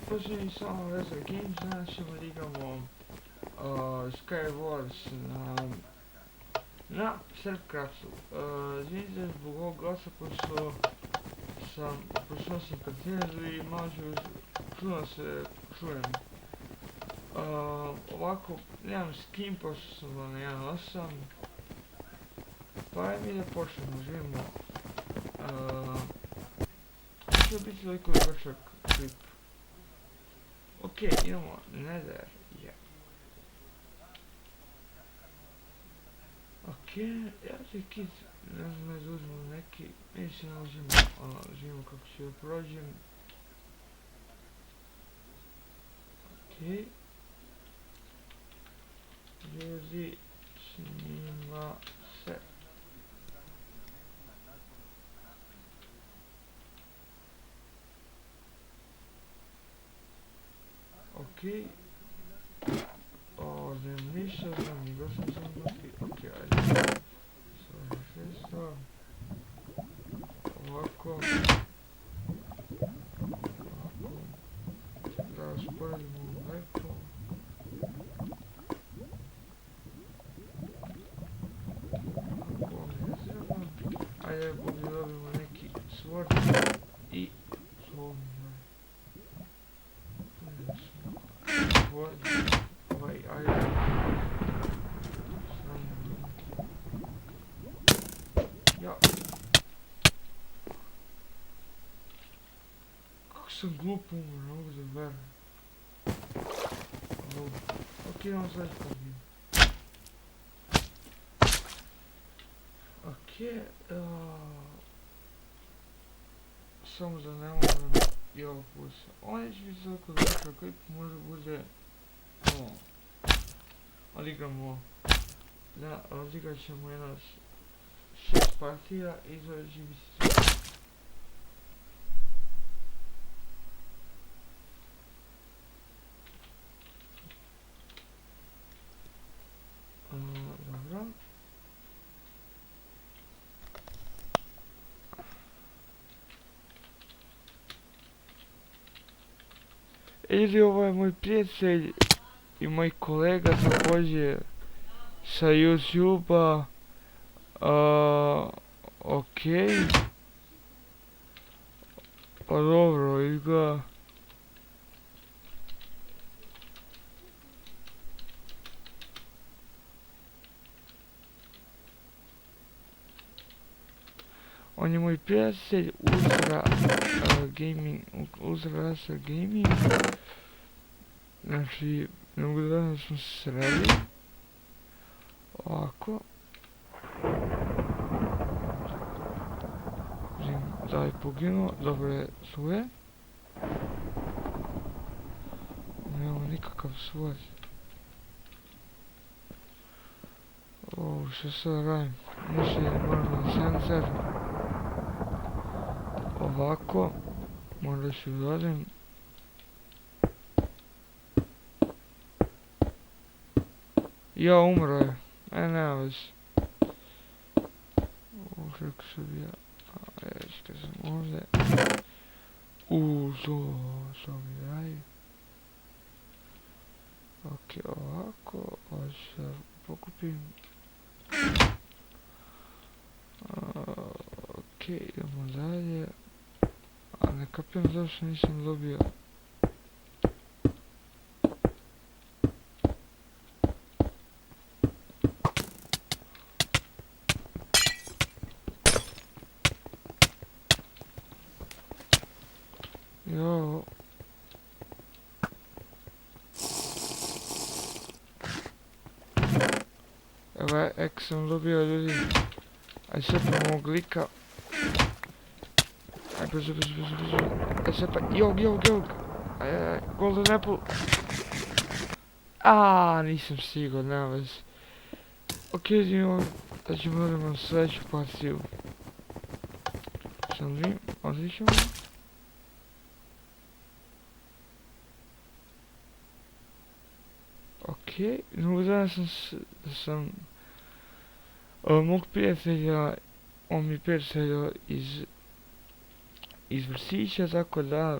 Posljednji samo Retro Games, danas ćemo da igramo Skywars na Starcraftu. Izvinite zbog ovog glasa, pošto sam kartineru i malo čudno se čujem. Ovako, nemam skin, pošto sam na 1.8. Pa ajde mi da počnemo, živimo. Će biti toliko dugačak klip. Ok, idemo Nether, Ok, ja se kit, ne znam da uzmemo neki, mi se nalazimo, živimo kako ću da prođem. Ok. Ljudi, snima se. Ok. Ovdje ništa, znam, nego sam došli. Ok, ajde. Slažem šesta. Ovako. Da rasporedimo lepo. Ovako ne treba. Ajde, ovdje dobimo neki sword i slovno. Ja. Kako sam glupo umro, ne mogu da verujem. Ok, idemo sad pobijem. Ok, samo da ne moram i ovo pusa. On neće biti toliko dobro, klip možda bude odigramo, odigrat ćemo jedno 6 partija i zove će biti sve. Dobro. Ili ovo je moj prijatelj i moj kolega također sa YouTube-a. Ok. Pa dobro, izgleda. On je moj prijatelj Ultra Gaming, Ultra Racer Gaming. Znači, ne mogu da smo se sreli. Ovako. Da je poginuo, dobre suje. Nemamo nikakav svoj. Što sad radim? Mislim, moram na sensor. Ovako. Možda ću dođem. Ja, umro je. Nema već. Kako se bija. Već kad sam ovdje. Što mi daje. Ok, ovako. Ovo ću da pokupim. Ok, idemo dalje. A ne kapiram zašto nisam dobio. Jo. Evo, ek sam dobio ljudi. Aj sve pa mog lika. Aj brzo. Aj sve pa, jog. Aj, golden apple. Nisam stigao, nema veze. Ok, idemo, da ćemo odemo sljedeću partiju. Sam vidim, odlično. Ok, no danas sam mog prijatelja, on mi prijatelja iz vrtića, tako da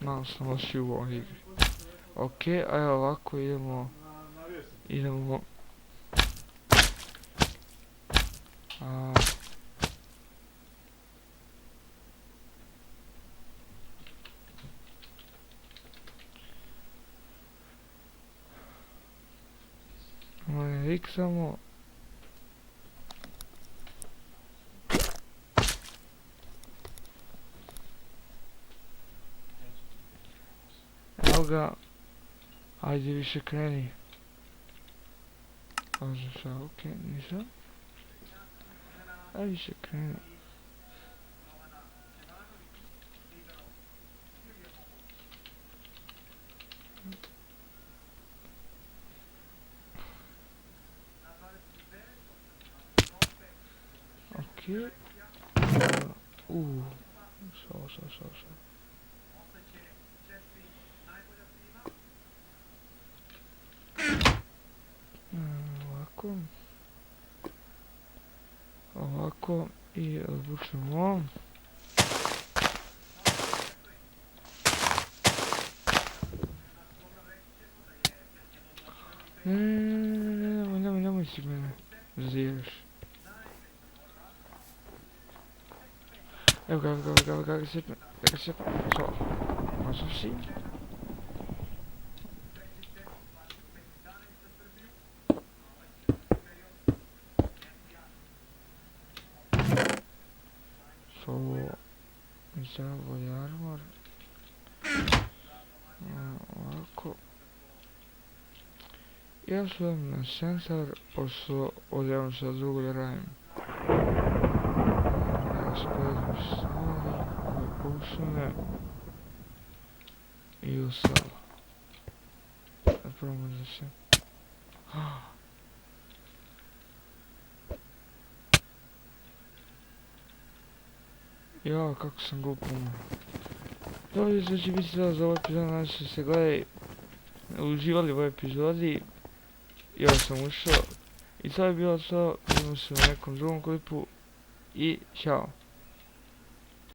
Malo sam loši u ovoj igri. Ok, a evo ovako idemo. Idemo. Riksamo. Evo ga. Ajde više kreni. Kaže šta, ok, ništa. Ajde više kreni. Ok. Šao. Ovako. Ovako i odvučemo. Nemoj si mene zješ. Evo ga sjepa. Čo? Možda si? Zavoj armor. Ovako. Ja sam na sensor, pošto odjevam sad drugo da radim. Rasporedim stvari, ove pošune. I ostalo. Da probamo da se... Ja, kako sam glupo umro. Dobro, to će biti to za ovaj epizod, nadam se se gledaj. Uživali u ovoj epizodi. Ja sam ušao. I to je bilo to, vidimo se u nekom drugom klipu. I ćao.